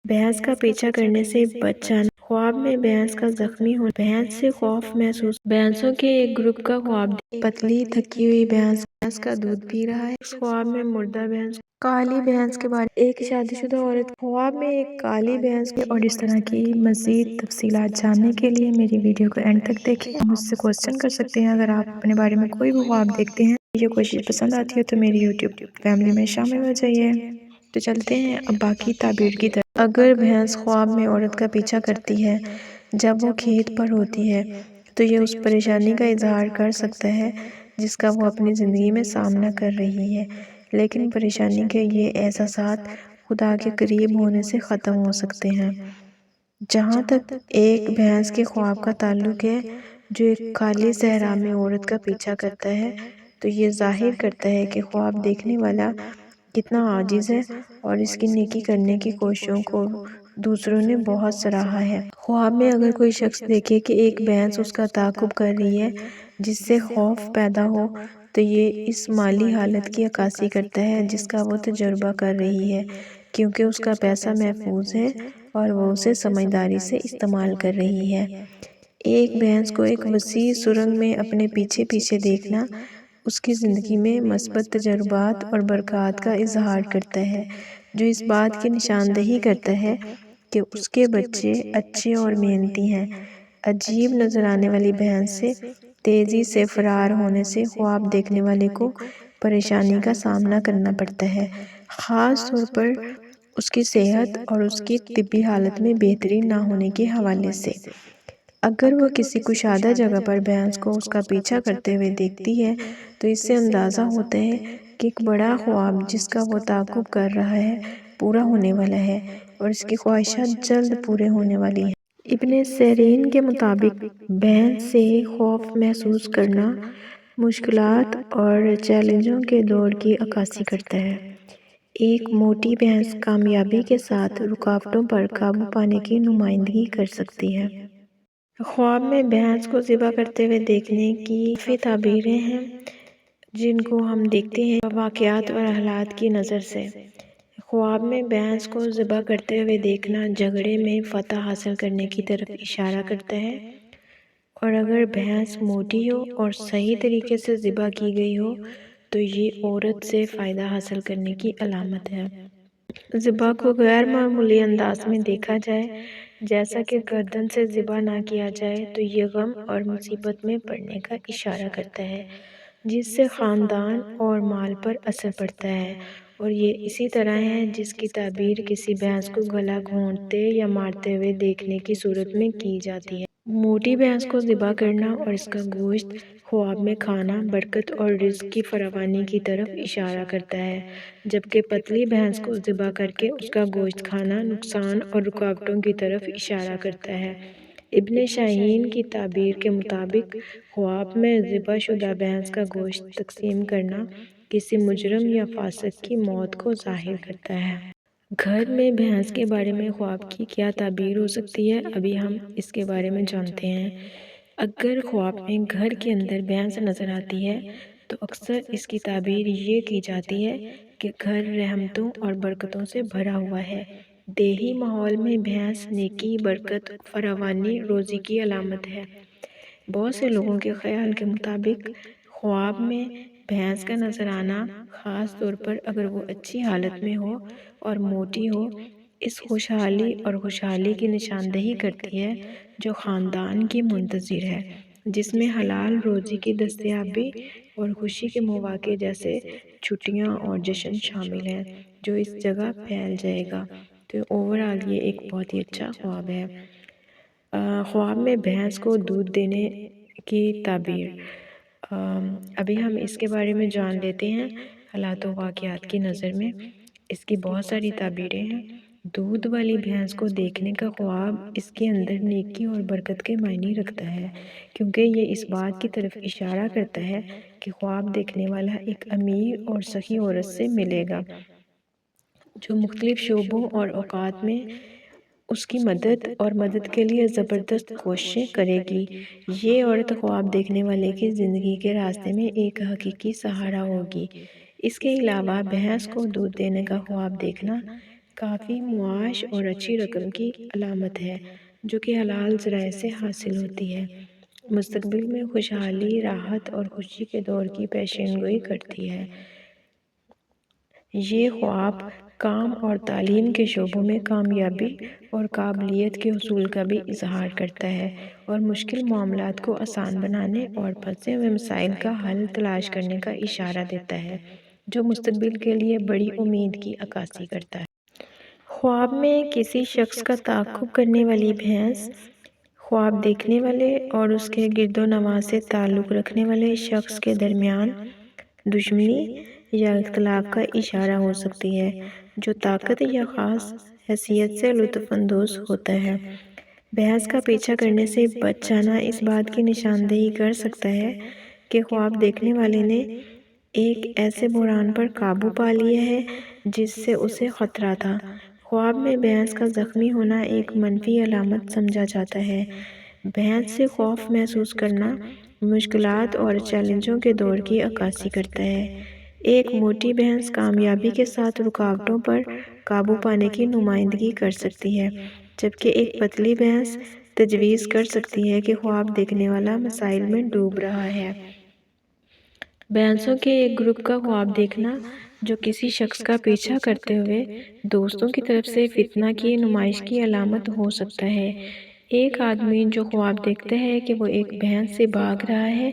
بھینس کا پیچھا کرنے سے بچ جانا۔ خواب میں بھینس کا زخمی ہونا، بھینس سے خوف محسوس، بھینسوں کے ایک گروپ کا خواب، پتلی تھکی ہوئی بھینس کا دودھ پی رہا ہے۔ اس خواب میں مردہ بھینس، کالی بھینس کے بارے میں، ایک شادی شدہ عورت خواب میں ایک کالی بھینس اور اس طرح کی مزید تفصیلات جاننے کے لیے میری ویڈیو کو اینڈ تک دیکھیں۔ مجھ سے کوسچن کر سکتے ہیں اگر آپ اپنے بارے میں کوئی بھی خواب دیکھتے ہیں۔ یہ کوشش پسند آتی ہے تو میری یوٹیوب فیملی میں شامل ہو جائیے۔ تو چلتے ہیں اب باقی تعبیر کی طرف۔ اگر بھینس خواب میں عورت کا پیچھا کرتی ہے جب وہ کھیت پر ہوتی ہے تو یہ اس پریشانی کا اظہار کر سکتا ہے جس کا وہ اپنی زندگی میں سامنا کر رہی ہے، لیکن پریشانی کے یہ احساسات خدا کے قریب ہونے سے ختم ہو سکتے ہیں۔ جہاں تک ایک بھینس کے خواب کا تعلق ہے جو ایک کالی صحرا میں عورت کا پیچھا کرتا ہے تو یہ ظاہر کرتا ہے کہ خواب دیکھنے والا کتنا عاجز ہے اور اس کی نیکی کرنے کی کوششوں کو دوسروں نے بہت سراہا ہے۔ خواب میں اگر کوئی شخص دیکھے کہ ایک بھینس اس کا تعاقب کر رہی ہے جس سے خوف پیدا ہو تو یہ اس مالی حالت کی عکاسی کرتا ہے جس کا وہ تجربہ کر رہی ہے، کیونکہ اس کا پیسہ محفوظ ہے اور وہ اسے سمجھداری سے استعمال کر رہی ہے۔ ایک بھینس کو ایک وسیع سرنگ میں اپنے پیچھے پیچھے دیکھنا اس کی زندگی میں مثبت تجربات اور برکات کا اظہار کرتا ہے، جو اس بات کی نشاندہی کرتا ہے کہ اس کے بچے اچھے اور محنتی ہیں۔ عجیب نظر آنے والی بھینس سے تیزی سے فرار ہونے سے خواب دیکھنے والے کو پریشانی کا سامنا کرنا پڑتا ہے، خاص طور پر اس کی صحت اور اس کی طبی حالت میں بہتری نہ ہونے کے حوالے سے۔ اگر وہ کسی کشادہ جگہ پر بھینس کو اس کا پیچھا کرتے ہوئے دیکھتی ہے تو اس سے اندازہ ہوتا ہے کہ ایک بڑا خواب جس کا وہ تعاقب کر رہا ہے پورا ہونے والا ہے اور اس کی خواہشات جلد پورے ہونے والی ہیں۔ ابن سیرین کے مطابق بھینس سے خوف محسوس کرنا مشکلات اور چیلنجوں کے دور کی عکاسی کرتا ہے۔ ایک موٹی بھینس کامیابی کے ساتھ رکاوٹوں پر قابو پانے کی نمائندگی کر سکتی ہے۔ خواب میں بھینس کو ذبح کرتے ہوئے دیکھنے کی کافی تعبیریں ہیں جن کو ہم دیکھتے ہیں واقعات اور حالات کی نظر سے۔ خواب میں بھینس کو ذبح کرتے ہوئے دیکھنا جھگڑے میں فتح حاصل کرنے کی طرف اشارہ کرتا ہے، اور اگر بھینس موٹی ہو اور صحیح طریقے سے ذبح کی گئی ہو تو یہ عورت سے فائدہ حاصل کرنے کی علامت ہے۔ ذبح کو غیر معمولی انداز میں دیکھا جائے جیسا کہ گردن سے ذبح نہ کیا جائے تو یہ غم اور مصیبت میں پڑنے کا اشارہ کرتا ہے جس سے خاندان اور مال پر اثر پڑتا ہے، اور یہ اسی طرح ہے جس کی تعبیر کسی بھینس کو گلا گھونٹتے یا مارتے ہوئے دیکھنے کی صورت میں کی جاتی ہے۔ موٹی بھینس کو ذبح کرنا اور اس کا گوشت خواب میں کھانا برکت اور رزق کی فراوانی کی طرف اشارہ کرتا ہے، جبکہ پتلی بھینس کو ذبح کر کے اس کا گوشت کھانا نقصان اور رکاوٹوں کی طرف اشارہ کرتا ہے۔ ابن شاہین کی تعبیر کے مطابق خواب میں ذبح شدہ بھینس کا گوشت تقسیم کرنا کسی مجرم یا فاسق کی موت کو ظاہر کرتا ہے۔ گھر میں بھینس کے بارے میں خواب کی کیا تعبیر ہو سکتی ہے، ابھی ہم اس کے بارے میں جانتے ہیں۔ اگر خواب میں گھر کے اندر بھینس نظر آتی ہے تو اکثر اس کی تعبیر یہ کی جاتی ہے کہ گھر رحمتوں اور برکتوں سے بھرا ہوا ہے۔ دیہی ماحول میں بھینس نیکی، برکت، فراوانی، روزی کی علامت ہے۔ بہت سے لوگوں کے خیال کے مطابق خواب میں بھینس کا نظر آنا، خاص طور پر اگر وہ اچھی حالت میں ہو اور موٹی ہو، اس خوشحالی کی نشاندہی کرتی ہے جو خاندان کی منتظر ہے، جس میں حلال روزی کی دستیابی اور خوشی کے مواقع جیسے چھٹیاں اور جشن شامل ہیں جو اس جگہ پھیل جائے گا۔ تو اوورآل یہ ایک بہت ہی اچھا خواب ہے۔ خواب میں بھینس کو دودھ دینے کی تعبیر، ابھی ہم اس کے بارے میں جان لیتے ہیں۔ حالات و واقعات کی نظر میں اس کی بہت ساری تعبیریں ہیں۔ دودھ والی بھینس کو دیکھنے کا خواب اس کے اندر نیکی اور برکت کے معنی رکھتا ہے، کیونکہ یہ اس بات کی طرف اشارہ کرتا ہے کہ خواب دیکھنے والا ایک امیر اور سخی عورت سے ملے گا جو مختلف شعبوں اور اوقات میں اس کی مدد کے لیے زبردست کوششیں کرے گی۔ یہ عورت خواب دیکھنے والے کی زندگی کے راستے میں ایک حقیقی سہارا ہوگی۔ اس کے علاوہ بھینس کو دودھ دینے کا خواب دیکھنا کافی معاش اور اچھی رقم کی علامت ہے جو کہ حلال ذرائع سے حاصل ہوتی ہے۔ مستقبل میں خوشحالی، راحت اور خوشی کے دور کی پیشین گوئی کرتی ہے۔ یہ خواب کام اور تعلیم کے شعبوں میں کامیابی اور قابلیت کے حصول کا بھی اظہار کرتا ہے اور مشکل معاملات کو آسان بنانے اور پھنسے ہوئے مسائل کا حل تلاش کرنے کا اشارہ دیتا ہے، جو مستقبل کے لیے بڑی امید کی عکاسی کرتا ہے۔ خواب میں کسی شخص کا تعاقب کرنے والی بھینس، خواب دیکھنے والے اور اس کے گرد و نواح سے تعلق رکھنے والے شخص کے درمیان دشمنی یا اختلاف کا اشارہ ہو سکتی ہے، جو طاقت یا خاص حیثیت سے لطف اندوز ہوتا ہے۔ بحث کا پیچھا کرنے سے بچ جانا اس بات کی نشاندہی کر سکتا ہے کہ خواب دیکھنے والے نے ایک ایسے بحران پر قابو پا لیا ہے جس سے اسے خطرہ تھا۔ خواب میں بھینس کا زخمی ہونا ایک منفی علامت سمجھا جاتا ہے۔ بھینس سے خوف محسوس کرنا مشکلات اور چیلنجوں کے دور کی عکاسی کرتا ہے۔ ایک موٹی بھینس کامیابی کے ساتھ رکاوٹوں پر قابو پانے کی نمائندگی کر سکتی ہے، جبکہ ایک پتلی بھینس تجویز کر سکتی ہے کہ خواب دیکھنے والا مسائل میں ڈوب رہا ہے۔ بھینسوں کے ایک گروپ کا خواب دیکھنا جو کسی شخص کا پیچھا کرتے ہوئے دوستوں کی طرف سے فتنہ کی نمائش کی علامت ہو سکتا ہے۔ ایک آدمی جو خواب دیکھتا ہے کہ وہ ایک بھینس سے بھاگ رہا ہے،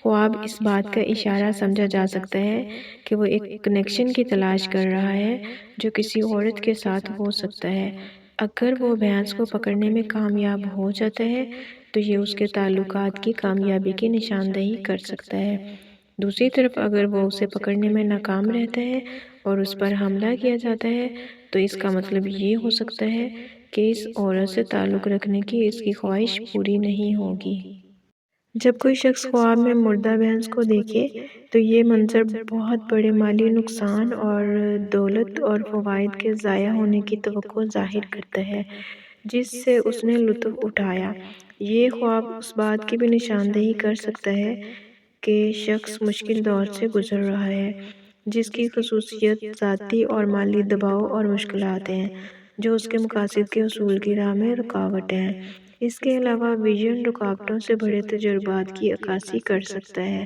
خواب اس بات کا اشارہ سمجھا جا سکتا ہے کہ وہ ایک کنیکشن کی تلاش کر رہا ہے جو کسی عورت کے ساتھ ہو سکتا ہے۔ اگر وہ بھینس کو پکڑنے میں کامیاب ہو جاتا ہے تو یہ اس کے تعلقات کی کامیابی کی نشاندہی کر سکتا ہے۔ دوسری طرف اگر وہ اسے پکڑنے میں ناکام رہتا ہے اور اس پر حملہ کیا جاتا ہے تو اس کا مطلب یہ ہو سکتا ہے کہ اس عورت سے تعلق رکھنے کی اس کی خواہش پوری نہیں ہوگی۔ جب کوئی شخص خواب میں مردہ بھینس کو دیکھے تو یہ منظر بہت بڑے مالی نقصان اور دولت اور فوائد کے ضائع ہونے کی توقع ظاہر کرتا ہے جس سے اس نے لطف اٹھایا۔ یہ خواب اس بات کی بھی نشاندہی کر سکتا ہے کہ شخص مشکل دور سے گزر رہا ہے جس کی خصوصیت ذاتی اور مالی دباؤ اور مشکلات ہیں جو اس کے مقاصد کے حصول کی راہ میں رکاوٹ ہیں۔ اس کے علاوہ ویژن رکاوٹوں سے بڑے تجربات کی عکاسی کر سکتا ہے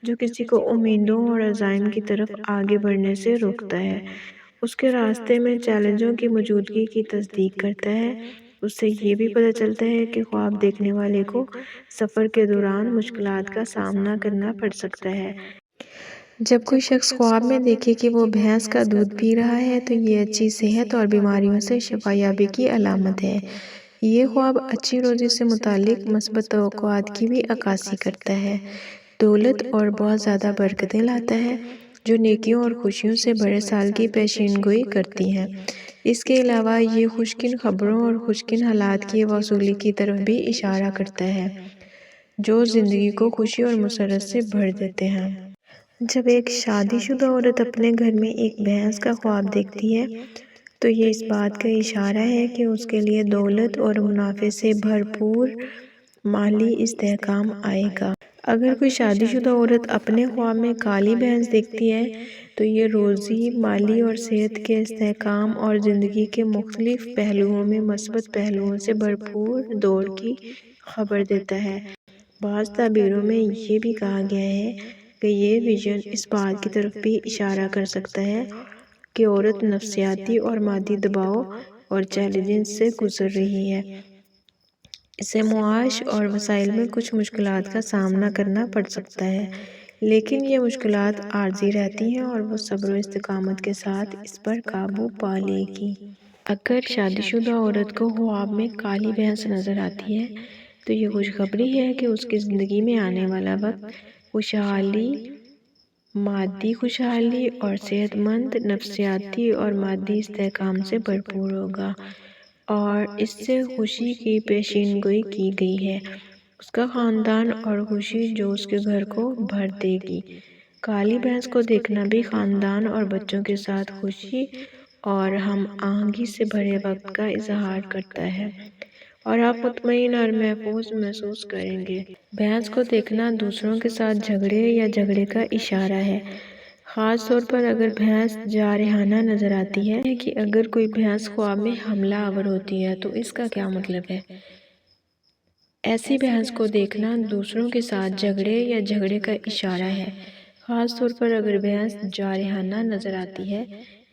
جو کسی کو امیدوں اور عزائم کی طرف آگے بڑھنے سے روکتا ہے۔ اس کے راستے میں چیلنجوں کی موجودگی کی تصدیق کرتا ہے۔ اس سے یہ بھی پتہ چلتا ہے کہ خواب دیکھنے والے کو سفر کے دوران مشکلات کا سامنا کرنا پڑ سکتا ہے۔ جب کوئی شخص خواب میں دیکھے کہ وہ بھینس کا دودھ پی رہا ہے تو یہ اچھی صحت اور بیماریوں سے شفا یابی کی علامت ہے۔ یہ خواب اچھی روزی سے متعلق مثبت توقعات کی بھی عکاسی کرتا ہے۔ دولت اور بہت زیادہ برکتیں لاتا ہے جو نیکیوں اور خوشیوں سے بڑے سال کی پیشین گوئی کرتی ہیں۔ اس کے علاوہ یہ خوشگوار خبروں اور خوشگوار حالات کی وصولی کی طرف بھی اشارہ کرتا ہے جو زندگی کو خوشی اور مسرت سے بھر دیتے ہیں۔ جب ایک شادی شدہ عورت اپنے گھر میں ایک بھینس کا خواب دیکھتی ہے تو یہ اس بات کا اشارہ ہے کہ اس کے لیے دولت اور منافع سے بھرپور مالی استحکام آئے گا۔ اگر کوئی شادی شدہ عورت اپنے خواب میں کالی بھینس دیکھتی ہے تو یہ روزی، مالی اور صحت کے استحکام اور زندگی کے مختلف پہلوؤں میں مثبت پہلوؤں سے بھرپور دور کی خبر دیتا ہے۔ بعض تعبیروں میں یہ بھی کہا گیا ہے کہ یہ ویژن اس بات کی طرف بھی اشارہ کر سکتا ہے کہ عورت نفسیاتی اور مادی دباؤ اور چیلنجز سے گزر رہی ہے۔ اسے معاش اور وسائل میں کچھ مشکلات کا سامنا کرنا پڑ سکتا ہے، لیکن یہ مشکلات عارضی رہتی ہیں اور وہ صبر و استقامت کے ساتھ اس پر قابو پا لے گی۔ اگر شادی شدہ عورت کو خواب میں کالی بھینس نظر آتی ہے تو یہ خوشخبری ہے کہ اس کی زندگی میں آنے والا وقت خوشحالی، مادی خوشحالی اور صحت مند نفسیاتی اور مادی استحکام سے بھرپور ہوگا، اور اس سے خوشی کی پیشین گوئی کی گئی ہے، اس کا خاندان اور خوشی جو اس کے گھر کو بھر دے گی۔ کالی بھینس کو دیکھنا بھی خاندان اور بچوں کے ساتھ خوشی اور ہم آہنگی سے بھرے وقت کا اظہار کرتا ہے، اور آپ مطمئن اور محفوظ محسوس کریں گے۔ بھینس کو دیکھنا دوسروں کے ساتھ جھگڑے یا جھگڑے کا اشارہ ہے۔ خاص طور پر اگر بھینس جارحانہ نظر آتی ہے کہ اگر کوئی بھینس خواب میں حملہ آور ہوتی ہے تو اس کا کیا مطلب ہے؟ ایسی بھینس کو دیکھنا دوسروں کے ساتھ جھگڑے یا جھگڑے کا اشارہ ہے، خاص طور پر اگر بھینس جارحانہ نظر آتی ہے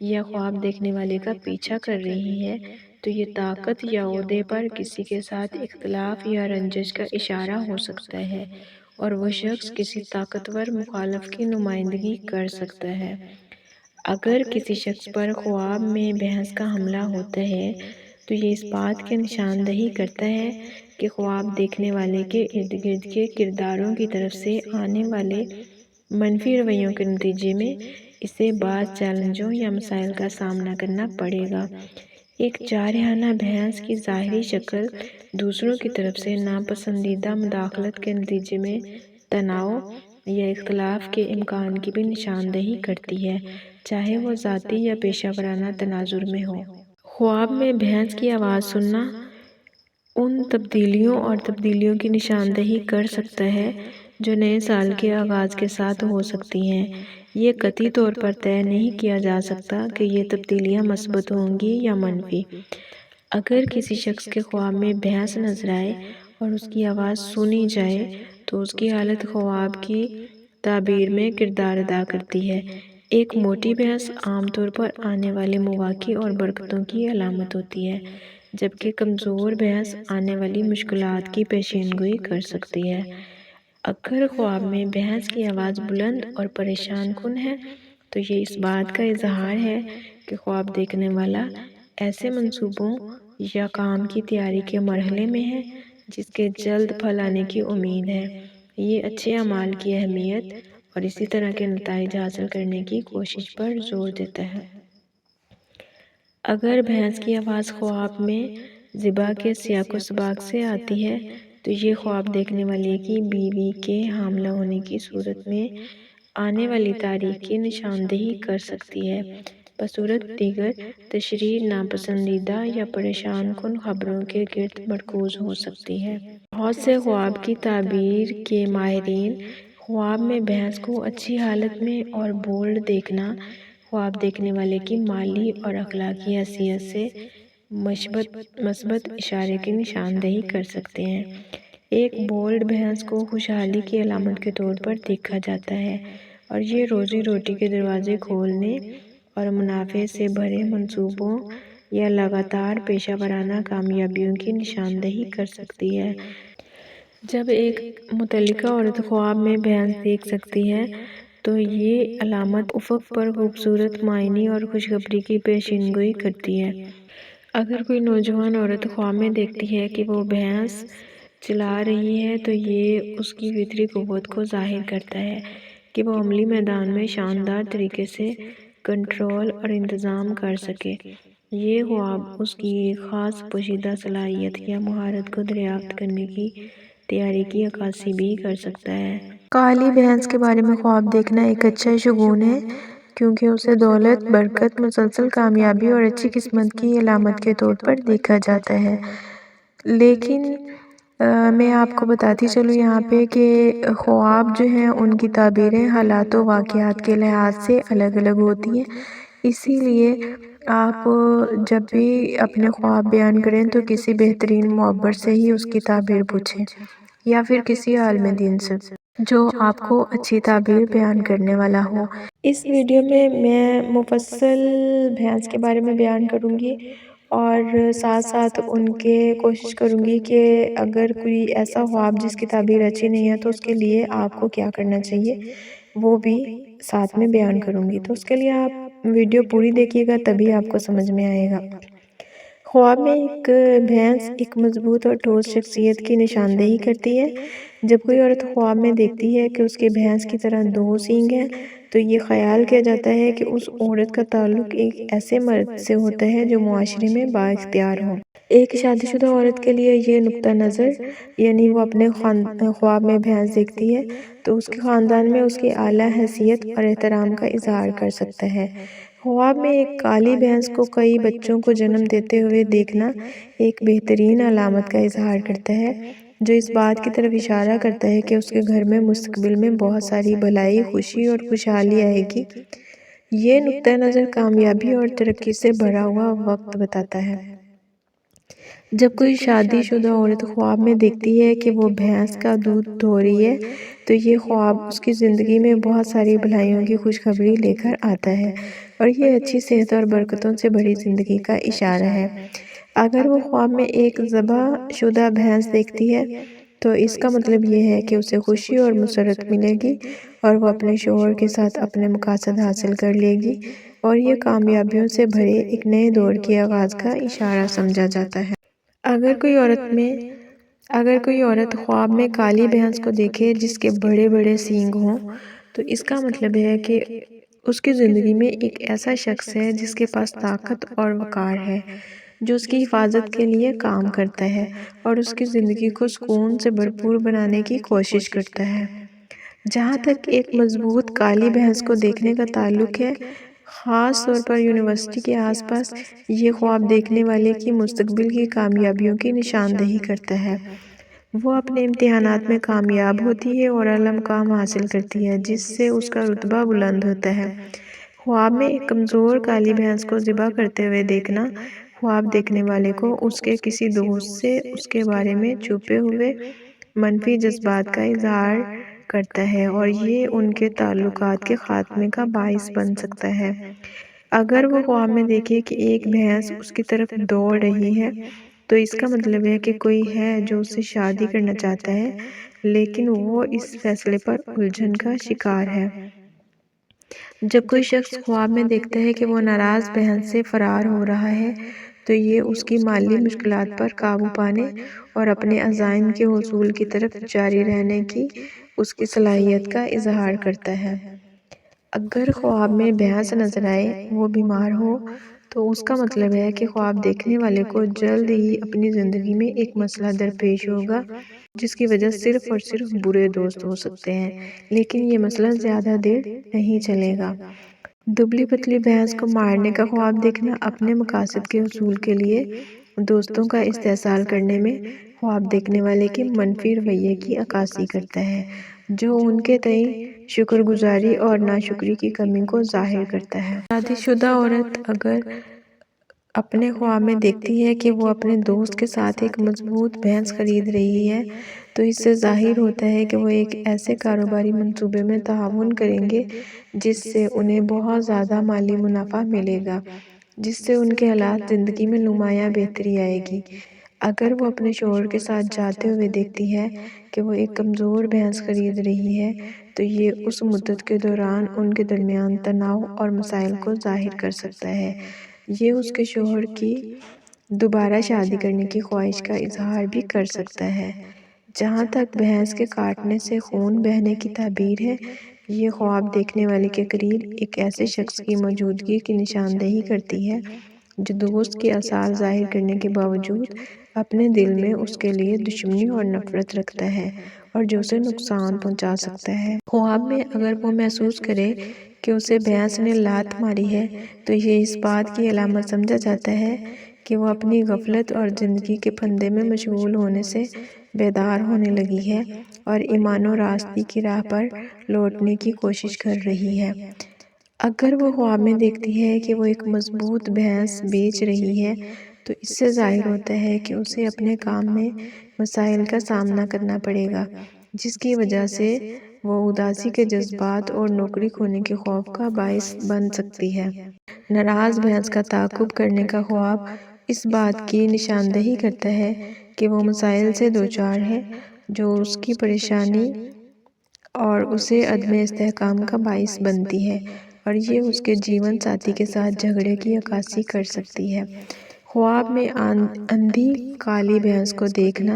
یا خواب دیکھنے والے کا پیچھا کر رہی ہے تو یہ طاقت یا عہدے پر کسی کے ساتھ اختلاف یا رنجش کا اشارہ ہو سکتا ہے، اور وہ شخص کسی طاقتور مخالف کی نمائندگی کر سکتا ہے۔ اگر کسی شخص پر خواب میں بھینس کا حملہ ہوتا ہے تو یہ اس بات کی نشاندہی کرتا ہے کہ خواب دیکھنے والے کے ارد گرد کے کرداروں کی طرف سے آنے والے منفی رویوں کے نتیجے میں اسے بعض چیلنجوں یا مسائل کا سامنا کرنا پڑے گا۔ ایک جارحانہ بھینس کی ظاہری شکل دوسروں کی طرف سے ناپسندیدہ مداخلت کے نتیجے میں تناؤ یا اختلاف کے امکان کی بھی نشاندہی کرتی ہے، چاہے وہ ذاتی یا پیشہ ورانہ تناظر میں ہو۔ خواب میں بھینس کی آواز سننا ان تبدیلیوں اور تبدیلیوں کی نشاندہی کر سکتا ہے جو نئے سال کے آغاز کے ساتھ ہو سکتی ہیں۔ یہ قطعی طور پر طے نہیں کیا جا سکتا کہ یہ تبدیلیاں مثبت ہوں گی یا منفی۔ اگر کسی شخص کے خواب میں بھینس نظر آئے اور اس کی آواز سنی جائے تو اس کی حالت خواب کی تعبیر میں کردار ادا کرتی ہے۔ ایک موٹی بھینس عام طور پر آنے والے مواقع اور برکتوں کی علامت ہوتی ہے، جبکہ کمزور بھینس آنے والی مشکلات کی پیشین گوئی کر سکتی ہے۔ اگر خواب میں بھینس کی آواز بلند اور پریشان کن ہے تو یہ اس بات کا اظہار ہے کہ خواب دیکھنے والا ایسے منصوبوں یا کام کی تیاری کے مرحلے میں ہے جس کے جلد پھل آنے کی امید ہے۔ یہ اچھے اعمال کی اہمیت اور اسی طرح کے نتائج حاصل کرنے کی کوشش پر زور دیتا ہے۔ اگر بھینس کی آواز خواب میں ذبح کے سیاق و سباق سے آتی ہے تو یہ خواب دیکھنے والے کی بیوی کے حاملہ ہونے کی صورت میں آنے والی تاریخ کی نشاندہی کر سکتی ہے، بصورت دیگر تشریح ناپسندیدہ یا پریشان کن خبروں کے گرد مرکوز ہو سکتی ہے۔ بہت سے خواب کی تعبیر کے ماہرین خواب میں بھینس کو اچھی حالت میں اور بولڈ دیکھنا خواب دیکھنے والے کی مالی اور اخلاقی حیثیت سے مثبت اشارے کی نشاندہی کر سکتے ہیں۔ ایک بولڈ بھینس کو خوشحالی کی علامت کے طور پر دیکھا جاتا ہے اور یہ روزی روٹی کے دروازے کھولنے اور منافع سے بھرے منصوبوں یا لگاتار پیشہ ورانہ کامیابیوں کی نشاندہی کر سکتی ہے۔ جب ایک مطلقہ عورت خواب میں بھینس دیکھ سکتی ہے تو یہ علامت افق پر خوبصورت معنی اور خوشخبری کی پیشین گوئی کرتی ہے۔ اگر کوئی نوجوان عورت خواب میں دیکھتی ہے کہ وہ بھینس چلا رہی ہے تو یہ اس کی فطری قوت کو ظاہر کرتا ہے کہ وہ عملی میدان میں شاندار طریقے سے کنٹرول اور انتظام کر سکے۔ یہ خواب اس کی ایک خاص پوشیدہ صلاحیت یا مہارت کو دریافت کرنے کی تیاری کی عکاسی بھی کر سکتا ہے۔ کالی بھینس کے بارے میں خواب دیکھنا ایک اچھا شگون ہے کیونکہ اسے دولت، برکت، مسلسل کامیابی اور اچھی قسمت کی علامت کے طور پر دیکھا جاتا ہے۔ لیکن میں آپ کو بتاتی چلوں یہاں پہ کہ خواب جو ہیں ان کی تعبیریں حالات و واقعات کے لحاظ سے الگ الگ ہوتی ہیں، اسی لیے آپ جب بھی اپنے خواب بیان کریں تو کسی بہترین معبر سے ہی اس کی تعبیر پوچھیں یا پھر کسی عالم دین سے جو آپ کو اچھی تعبیر بیان کرنے والا ہو۔ اس ویڈیو میں مفصل بھینس کے بارے میں بیان کروں گی اور ساتھ ساتھ ان کے کوشش کروں گی کہ اگر کوئی ایسا خواب جس کی تعبیر اچھی نہیں ہے تو اس کے لیے آپ کو کیا کرنا چاہیے وہ بھی ساتھ میں بیان کروں گی۔ تو اس کے لیے آپ ویڈیو پوری دیکھیے گا تبھی آپ کو سمجھ میں آئے گا۔ خواب میں ایک بھینس ایک مضبوط اور ٹھوس شخصیت کی نشاندہی کرتی ہے۔ جب کوئی عورت خواب میں دیکھتی ہے کہ اس کے بھینس کی طرح دو سینگ ہیں تو یہ خیال کیا جاتا ہے کہ اس عورت کا تعلق ایک ایسے مرد سے ہوتا ہے جو معاشرے میں بااختیار ہو۔ ایک شادی شدہ عورت کے لیے یہ نقطہ نظر یعنی وہ اپنے خواب میں بھینس دیکھتی ہے تو اس کے خاندان میں اس کی اعلیٰ حیثیت اور احترام کا اظہار کر سکتا ہے۔ خواب میں ایک کالی بھینس کو کئی بچوں کو جنم دیتے ہوئے دیکھنا ایک بہترین علامت کا اظہار کرتا ہے جو اس بات کی طرف اشارہ کرتا ہے کہ اس کے گھر میں مستقبل میں بہت ساری بھلائی، خوشی اور خوشحالی آئے گی۔ یہ نقطہ نظر کامیابی اور ترقی سے بھرا ہوا وقت بتاتا ہے۔ جب کوئی شادی شدہ عورت خواب میں دیکھتی ہے کہ وہ بھینس کا دودھ دھو رہی ہے تو یہ خواب اس کی زندگی میں بہت ساری بھلائیوں کی خوشخبری لے کر آتا ہے اور یہ اچھی صحت اور برکتوں سے بھری زندگی کا اشارہ ہے۔ اگر وہ خواب میں ایک ذبح شدہ بھینس دیکھتی ہے تو اس کا مطلب یہ ہے کہ اسے خوشی اور مسرت ملے گی اور وہ اپنے شوہر کے ساتھ اپنے مقاصد حاصل کر لے گی اور یہ کامیابیوں سے بھرے ایک نئے دور کے آغاز کا اشارہ سمجھا جاتا ہے۔ اگر کوئی عورت خواب میں کالی بھینس کو دیکھے جس کے بڑے بڑے سینگ ہوں تو اس کا مطلب ہے کہ اس کی زندگی میں ایک ایسا شخص ہے جس کے پاس طاقت اور وقار ہے، جو اس کی حفاظت کے لیے کام کرتا ہے اور اس کی زندگی کو سکون سے بھرپور بنانے کی کوشش کرتا ہے۔ جہاں تک ایک مضبوط کالی بھینس کو دیکھنے کا تعلق ہے، خاص طور پر یونیورسٹی کے آس پاس، یہ خواب دیکھنے والے کی مستقبل کی کامیابیوں کی نشاندہی کرتا ہے۔ وہ اپنے امتحانات میں کامیاب ہوتی ہے اور اعلیٰ مقام حاصل کرتی ہے جس سے اس کا رتبہ بلند ہوتا ہے۔ خواب میں ایک کمزور کالی بھینس کو ذبح کرتے ہوئے دیکھنا خواب دیکھنے والے کو اس کے کسی دوست سے اس کے بارے میں چھپے ہوئے منفی جذبات کا اظہار کرتا ہے اور یہ ان کے تعلقات کے خاتمے کا باعث بن سکتا ہے۔ اگر وہ خواب میں دیکھے کہ ایک بھینس اس کی طرف دوڑ رہی ہے تو اس کا مطلب ہے کہ کوئی ہے جو اس سے شادی کرنا چاہتا ہے لیکن وہ اس فیصلے پر الجھن کا شکار ہے۔ جب کوئی شخص خواب میں دیکھتا ہے کہ وہ ناراض بھینس سے فرار ہو رہا ہے تو یہ اس کی مالی مشکلات پر قابو پانے اور اپنے عزائم کے حصول کی طرف جاری رہنے کی اس کی صلاحیت کا اظہار کرتا ہے۔ اگر خواب میں بھینس نظر آئے وہ بیمار ہو تو اس کا مطلب ہے کہ خواب دیکھنے والے کو جلد ہی اپنی زندگی میں ایک مسئلہ درپیش ہوگا جس کی وجہ صرف اور صرف برے دوست ہو سکتے ہیں، لیکن یہ مسئلہ زیادہ دیر نہیں چلے گا۔ دبلی پتلی بھینس کو مارنے کا خواب دیکھنا اپنے مقاصد کے حصول کے لیے دوستوں کا استحصال کرنے میں خواب دیکھنے والے کے منفی رویے کی عکاسی کرتا ہے، جو ان کے تئیں شکر گزاری اور ناشکری کی کمی کو ظاہر کرتا ہے۔ شادی شدہ عورت اگر اپنے خواب میں دیکھتی ہے کہ وہ اپنے دوست کے ساتھ ایک مضبوط بھینس خرید رہی ہے تو اس سے ظاہر ہوتا ہے کہ وہ ایک ایسے کاروباری منصوبے میں تعاون کریں گے جس سے انہیں بہت زیادہ مالی منافع ملے گا، جس سے ان کے حالات زندگی میں نمایاں بہتری آئے گی۔ اگر وہ اپنے شوہر کے ساتھ جاتے ہوئے دیکھتی ہے کہ وہ ایک کمزور بھینس خرید رہی ہے تو یہ اس مدت کے دوران ان کے درمیان تناؤ اور مسائل کو ظاہر کر سکتا ہے۔ یہ اس کے شوہر کی دوبارہ شادی کرنے کی خواہش کا اظہار بھی کر سکتا ہے۔ جہاں تک بھینس کے کاٹنے سے خون بہنے کی تعبیر ہے، یہ خواب دیکھنے والے کے قریب ایک ایسے شخص کی موجودگی کی نشاندہی کرتی ہے جو دوست کے آثار ظاہر کرنے کے باوجود اپنے دل میں اس کے لیے دشمنی اور نفرت رکھتا ہے اور جو اسے نقصان پہنچا سکتا ہے۔ خواب میں اگر وہ محسوس کرے کہ اسے بھینس نے لات ماری ہے تو یہ اس بات کی علامت سمجھا جاتا ہے کہ وہ اپنی غفلت اور زندگی کے پھندے میں مشغول ہونے سے بیدار ہونے لگی ہے اور ایمان و راستی کی راہ پر لوٹنے کی کوشش کر رہی ہے۔ اگر وہ خواب میں دیکھتی ہے کہ وہ ایک مضبوط بھینس بیچ رہی ہے تو اس سے ظاہر ہوتا ہے کہ اسے اپنے کام میں مسائل کا سامنا کرنا پڑے گا جس کی وجہ سے وہ اداسی کے جذبات اور نوکری کھونے کے خوف کا باعث بن سکتی ہے۔ ناراض بھینس کا تعاقب کرنے کا خواب اس بات کی نشاندہی کرتا ہے کہ وہ مسائل سے دوچار ہے جو اس کی پریشانی اور اسے عدم استحکام کا باعث بنتی ہے اور یہ اس کے جیون ساتھی کے ساتھ جھگڑے کی عکاسی کر سکتی ہے۔ خواب میں اندھی کالی بھینس کو دیکھنا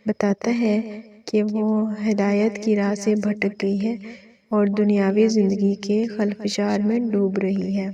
بتاتا ہے کہ وہ ہدایت کی راہ سے بھٹک گئی ہے اور دنیاوی زندگی کے خلفشار میں ڈوب رہی ہے۔